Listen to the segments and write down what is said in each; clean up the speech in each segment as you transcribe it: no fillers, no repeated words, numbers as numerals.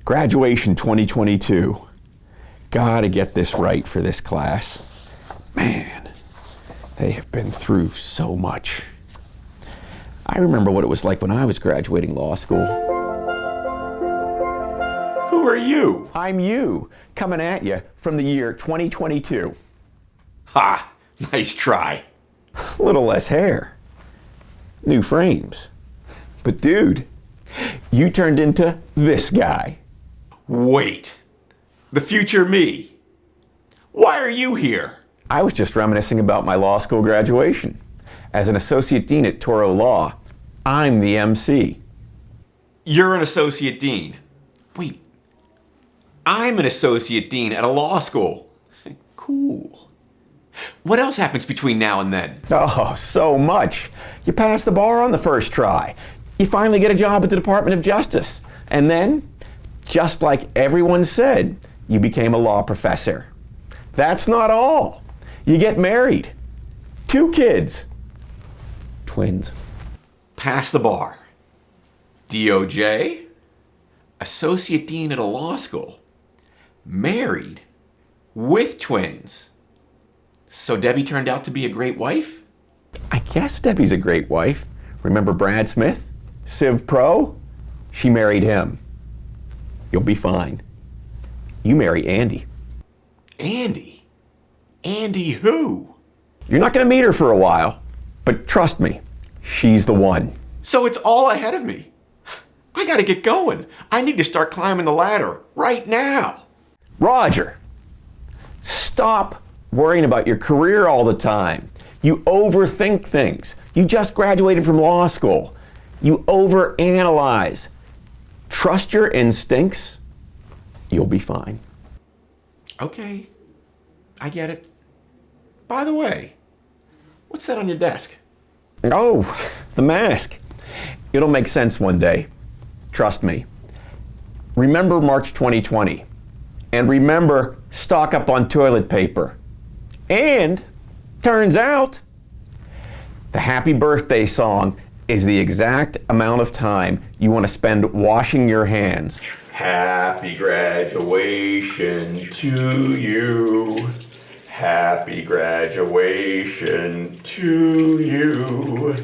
Graduation 2022. Gotta get this right for this class. Man, they have been through so much. I remember what it was like when I was graduating law school. Who are you? I'm you, coming at you from the year 2022. Ha! Nice try. A little less hair. New frames. But dude, you turned into this guy. Wait. The future me. Why are you here? I was just reminiscing about my law school graduation. As an associate dean at Touro Law, I'm the MC. You're an associate dean. Wait. I'm an associate dean at a law school. Cool. What else happens between now and then? Oh, so much. You pass the bar on the first try. You finally get a job at the Department of Justice. And then, just like everyone said, you became a law professor. That's not all. You get married. 2 kids. Twins. Pass the bar. DOJ? Associate dean at a law school. Married. With twins. So Debbie turned out to be a great wife? I guess Debbie's a great wife. Remember Brad Smith? Civ Pro? She married him. You'll be fine. You marry Andy. Andy? Andy who? You're not going to meet her for a while, but trust me, she's the one. So it's all ahead of me. I gotta get going. I need to start climbing the ladder right now. Roger, stop worrying about your career all the time. You overthink things. You just graduated from law school. You overanalyze. Trust your instincts. You'll be fine. Okay, I get it. By the way, what's that on your desk? Oh, the mask. It'll make sense one day. Trust me. Remember March 2020. And remember, stock up on toilet paper. And, turns out, the happy birthday song is the exact amount of time you want to spend washing your hands. Happy graduation to you. Happy graduation to you.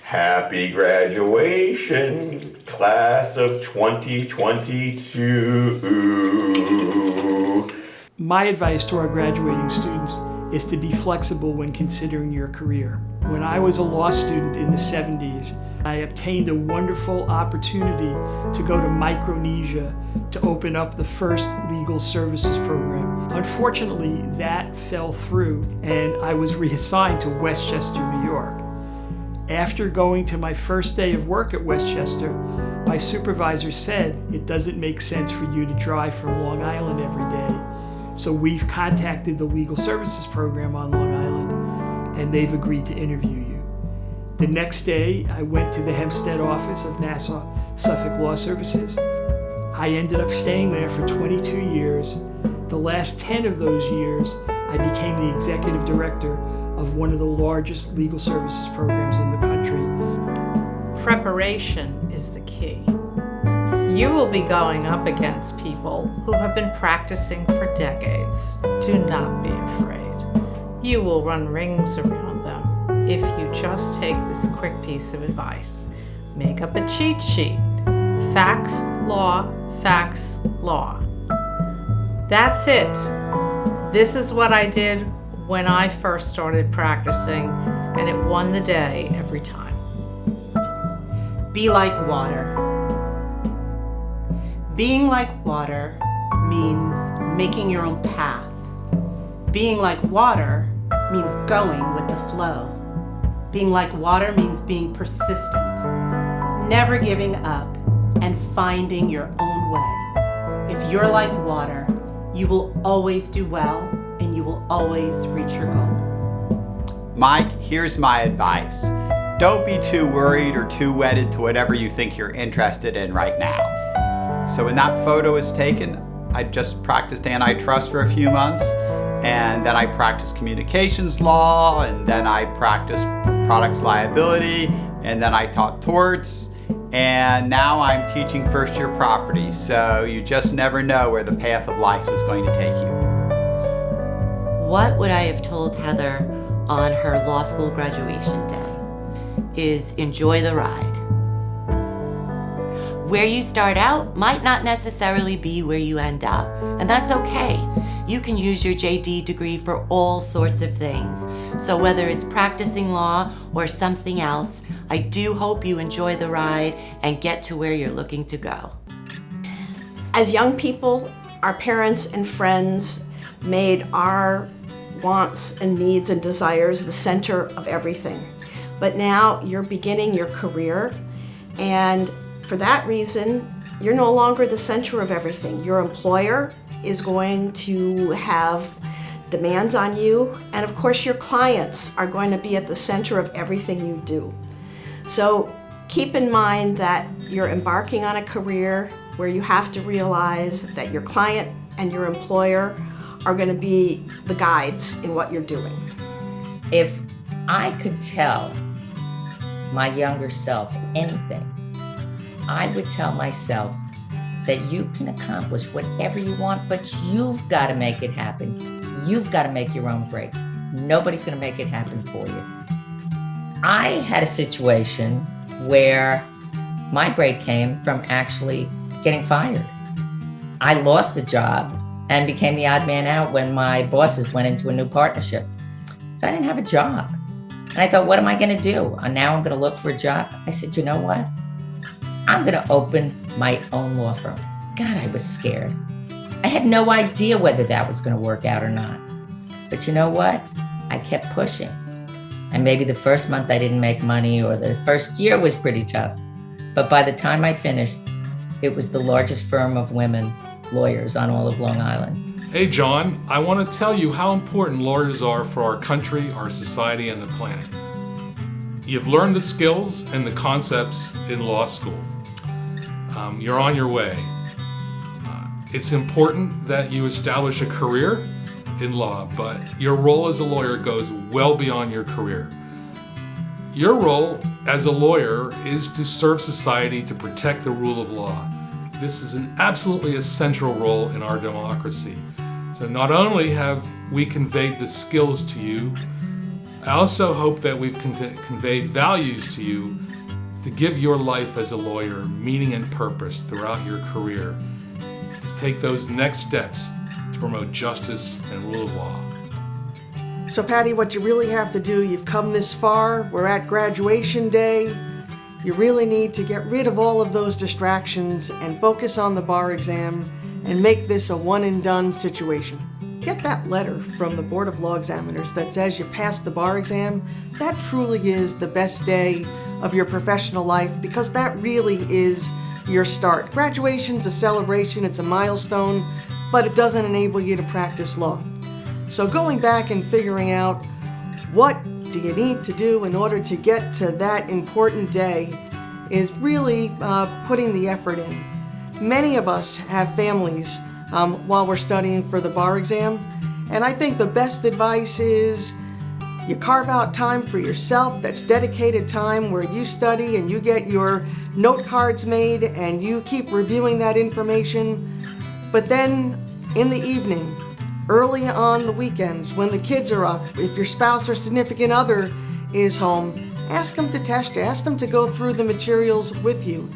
Happy graduation, class of 2022. My advice to our graduating students is to be flexible when considering your career. When I was a law student in the 70s, I obtained a wonderful opportunity to go to Micronesia to open up the first legal services program. Unfortunately, that fell through and I was reassigned to Westchester, New York. After going to my first day of work at Westchester, my supervisor said, "It doesn't make sense for you to drive from Long Island every day. So we've contacted the legal services program on Long Island and they've agreed to interview you." The next day, I went to the Hempstead office of Nassau Suffolk Law Services. I ended up staying there for 22 years. The last 10 of those years, I became the executive director of one of the largest legal services programs in the country. Preparation is the key. You will be going up against people who have been practicing for decades. Do not be afraid. You will run rings around them if you just take this quick piece of advice. Make up a cheat sheet. Facts, law, facts, law. That's it. This is what I did when I first started practicing, and it won the day every time. Be like water. Being like water means making your own path. Being like water means going with the flow. Being like water means being persistent, never giving up, and finding your own way. If you're like water, you will always do well, and you will always reach your goal. Mike, here's my advice. Don't be too worried or too wedded to whatever you think you're interested in right now. So when that photo is taken, I just practiced antitrust for a few months, and then I practiced communications law, and then I practiced products liability, and then I taught torts, and now I'm teaching first-year property, so you just never know where the path of life is going to take you. What would I have told Heather on her law school graduation day is enjoy the ride. Where you start out might not necessarily be where you end up, and that's okay. You can use your JD degree for all sorts of things. So whether it's practicing law or something else, I do hope you enjoy the ride and get to where you're looking to go. As young people, our parents and friends made our wants and needs and desires the center of everything. But now you're beginning your career, and for that reason, you're no longer the center of everything. Your employer is going to have demands on you, and of course your clients are going to be at the center of everything you do. So keep in mind that you're embarking on a career where you have to realize that your client and your employer are going to be the guides in what you're doing. If I could tell my younger self anything, I would tell myself that you can accomplish whatever you want, but you've got to make it happen. You've got to make your own breaks. Nobody's going to make it happen for you. I had a situation where my break came from actually getting fired. I lost the job and became the odd man out when my bosses went into a new partnership. So I didn't have a job. And I thought, what am I going to do? And now I'm going to look for a job. I said, you know what? I'm going to open my own law firm. God, I was scared. I had no idea whether that was going to work out or not. But you know what? I kept pushing. And maybe the first month I didn't make money, or the first year was pretty tough. But by the time I finished, it was the largest firm of women lawyers on all of Long Island. Hey John, I want to tell you how important lawyers are for our country, our society, and the planet. You've learned the skills and the concepts in law school. You're on your way. It's important that you establish a career in law, but your role as a lawyer goes well beyond your career. Your role as a lawyer is to serve society, to protect the rule of law. This is an absolutely essential role in our democracy. So not only have we conveyed the skills to you, I also hope that we've conveyed values to you to give your life as a lawyer meaning and purpose throughout your career, to take those next steps to promote justice and rule of law. So Patty, what you really have to do, you've come this far, we're at graduation day, you really need to get rid of all of those distractions and focus on the bar exam and make this a one and done situation. Get that letter from the Board of Law Examiners that says you passed the bar exam. That truly is the best day of your professional life, because that really is your start. Graduation's a celebration, it's a milestone, but it doesn't enable you to practice law. So going back and figuring out what do you need to do in order to get to that important day is really putting the effort in. Many of us have families while we're studying for the bar exam, and I think the best advice is you carve out time for yourself. That's dedicated time where you study and you get your note cards made and you keep reviewing that information. But then in the evening, early on the weekends, when the kids are up, if your spouse or significant other is home, ask them to test you, ask them to go through the materials with you.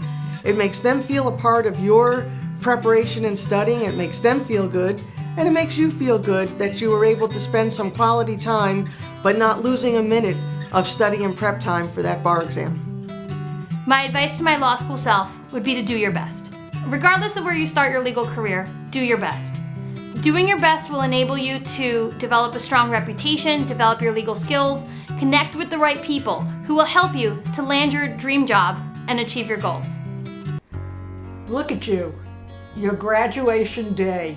It makes them feel a part of your preparation and studying, it makes them feel good, and it makes you feel good that you were able to spend some quality time, but not losing a minute of study and prep time for that bar exam. My advice to my law school self would be to do your best. Regardless of where you start your legal career, do your best. Doing your best will enable you to develop a strong reputation, develop your legal skills, connect with the right people who will help you to land your dream job and achieve your goals. Look at you, your graduation day.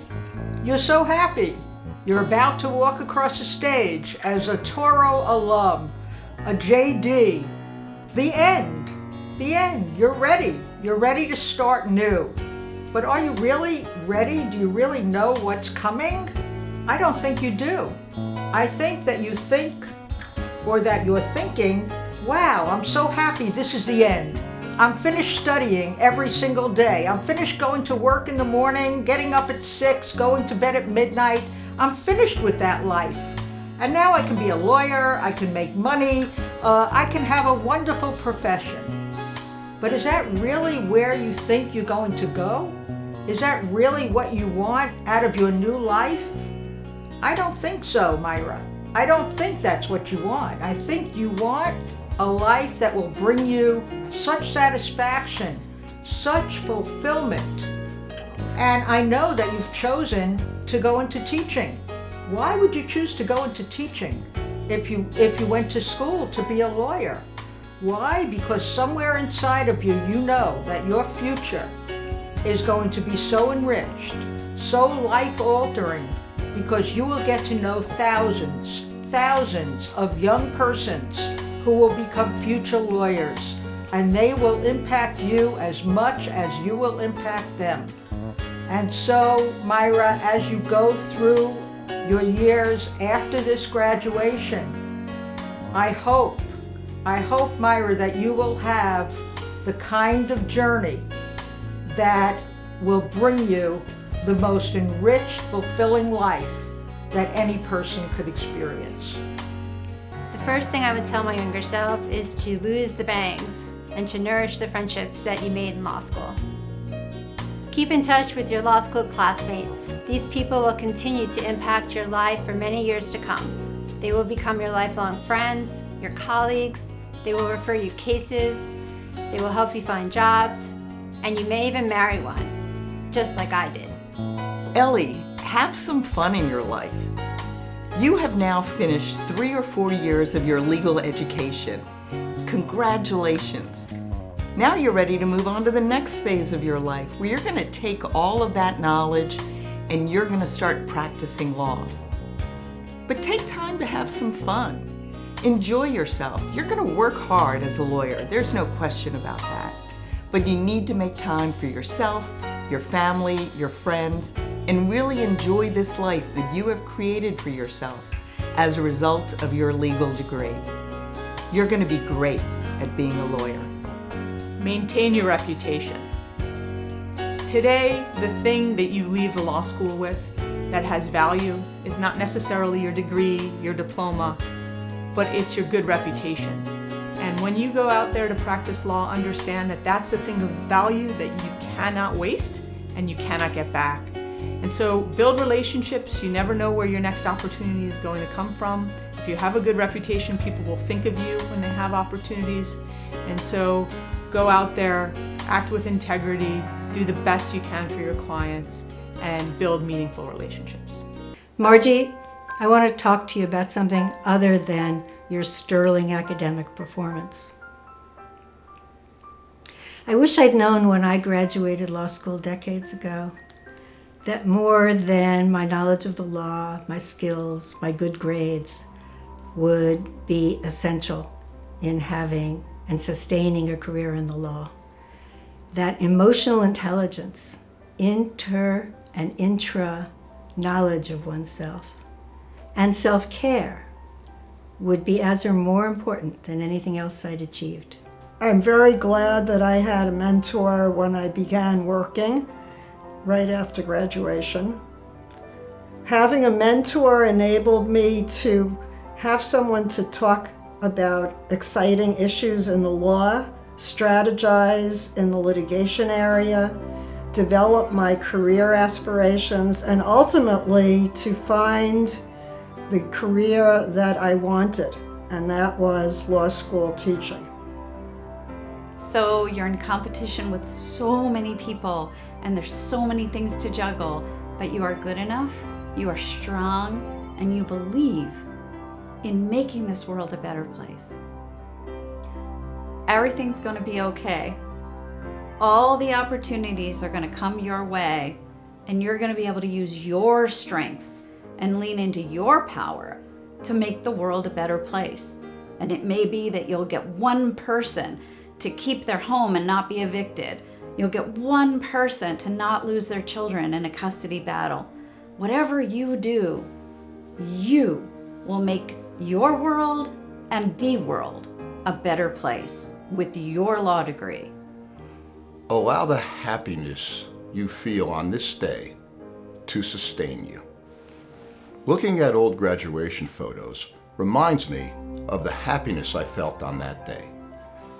You're so happy. You're about to walk across the stage as a Touro alum, a JD. The end. You're ready. You're ready to start new. But are you really ready? Do you really know what's coming? I don't think you do. I think that you think, or that you're thinking, wow, I'm so happy this is the end. I'm finished studying every single day. I'm finished going to work in the morning, getting up at 6, going to bed at midnight. I'm finished with that life. And now I can be a lawyer, I can make money, I can have a wonderful profession. But is that really where you think you're going to go? Is that really what you want out of your new life? I don't think so, Myra. I don't think that's what you want. I think you want a life that will bring you such satisfaction, such fulfillment. And I know that you've chosen to go into teaching. Why would you choose to go into teaching if you went to school to be a lawyer? Why? Because somewhere inside of you, you know that your future is going to be so enriched, so life-altering, because you will get to know thousands of young persons who will become future lawyers, and they will impact you as much as you will impact them. And so, Myra, as you go through your years after this graduation, I hope, Myra, that you will have the kind of journey that will bring you the most enriched, fulfilling life that any person could experience. The first thing I would tell my younger self is to lose the bangs and to nourish the friendships that you made in law school. Keep in touch with your law school classmates. These people will continue to impact your life for many years to come. They will become your lifelong friends, your colleagues. They will refer you cases. They will help you find jobs. And you may even marry one, just like I did. Ellie, have some fun in your life. You have now finished 3 or 4 years of your legal education. Congratulations. Now you're ready to move on to the next phase of your life, where you're going to take all of that knowledge and you're going to start practicing law. But take time to have some fun. Enjoy yourself. You're going to work hard as a lawyer. There's no question about that. But you need to make time for yourself, your family, your friends, and really enjoy this life that you have created for yourself as a result of your legal degree. You're going to be great at being a lawyer. Maintain your reputation. Today, the thing that you leave the law school with that has value is not necessarily your degree, your diploma, but it's your good reputation. And when you go out there to practice law, understand that that's a thing of value that you cannot waste and you cannot get back. And so build relationships. You never know where your next opportunity is going to come from. If you have a good reputation, people will think of you when they have opportunities. And so go out there, act with integrity, do the best you can for your clients, and build meaningful relationships. Margie, I want to talk to you about something other than your sterling academic performance. I wish I'd known when I graduated law school decades ago that more than my knowledge of the law, my skills, my good grades would be essential in having and sustaining a career in the law. That emotional intelligence, inter and intra knowledge of oneself, and self-care would be as or more important than anything else I'd achieved. I'm very glad that I had a mentor when I began working right after graduation. Having a mentor enabled me to have someone to talk about exciting issues in the law, strategize in the litigation area, develop my career aspirations, and ultimately to find the career that I wanted, and that was law school teaching. So you're in competition with so many people, and there's so many things to juggle, but you are good enough, you are strong, and you believe in making this world a better place. Everything's going to be okay. All the opportunities are going to come your way, and you're going to be able to use your strengths and lean into your power to make the world a better place. And it may be that you'll get one person to keep their home and not be evicted. You'll get one person to not lose their children in a custody battle. Whatever you do, you will make your world and the world a better place with your law degree. Allow the happiness you feel on this day to sustain you. Looking at old graduation photos reminds me of the happiness I felt on that day.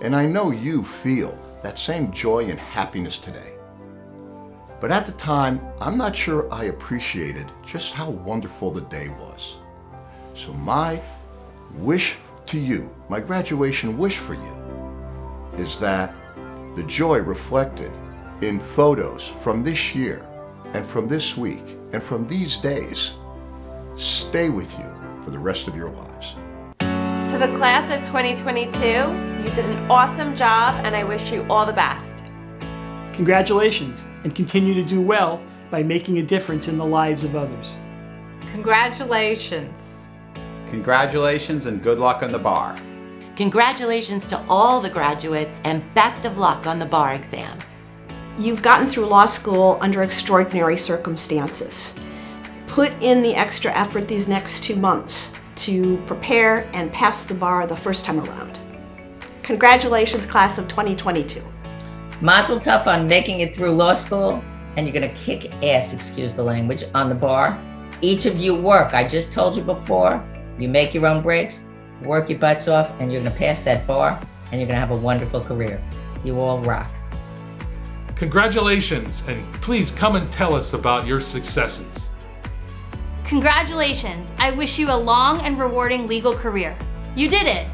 And I know you feel that same joy and happiness today. But at the time, I'm not sure I appreciated just how wonderful the day was. So my wish to you, my graduation wish for you, is that the joy reflected in photos from this year and from this week and from these days stay with you for the rest of your lives. To the class of 2022, you did an awesome job and I wish you all the best. Congratulations, and continue to do well by making a difference in the lives of others. Congratulations. Congratulations and good luck on the bar. Congratulations to all the graduates and best of luck on the bar exam. You've gotten through law school under extraordinary circumstances. Put in the extra effort these next 2 months to prepare and pass the bar the first time around. Congratulations, class of 2022. Mazel tov on making it through law school, and you're gonna kick ass, excuse the language, on the bar. Each of you work. I just told you before, you make your own breaks, work your butts off, and you're gonna pass that bar, and you're gonna have a wonderful career. You all rock. Congratulations, and please come and tell us about your successes. Congratulations. I wish you a long and rewarding legal career. You did it.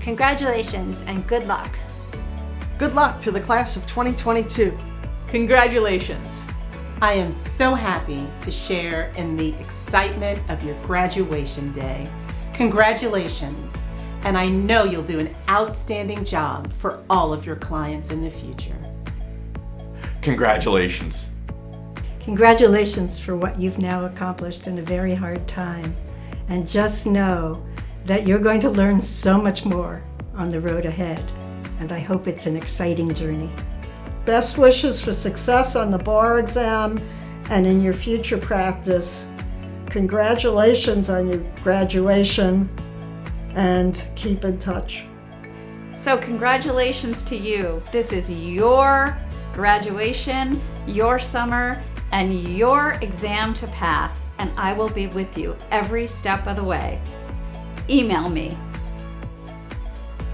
Congratulations and good luck. Good luck to the class of 2022. Congratulations. I am so happy to share in the excitement of your graduation day. Congratulations, and I know you'll do an outstanding job for all of your clients in the future. Congratulations. Congratulations for what you've now accomplished in a very hard time. And just know that you're going to learn so much more on the road ahead. And I hope it's an exciting journey. Best wishes for success on the bar exam and in your future practice. Congratulations on your graduation, and keep in touch. So congratulations to you. This is your graduation, your summer, and your exam to pass, and I will be with you every step of the way. Email me.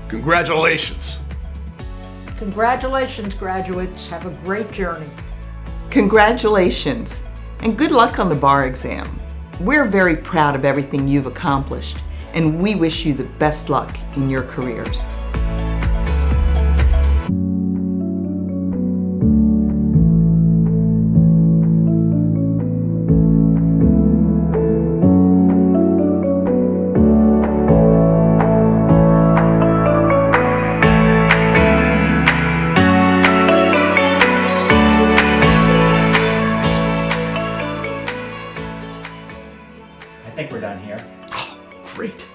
Congratulations. Congratulations, graduates. Have a great journey. Congratulations, and good luck on the bar exam. We're very proud of everything you've accomplished, and we wish you the best luck in your careers. I think we're done here. Great.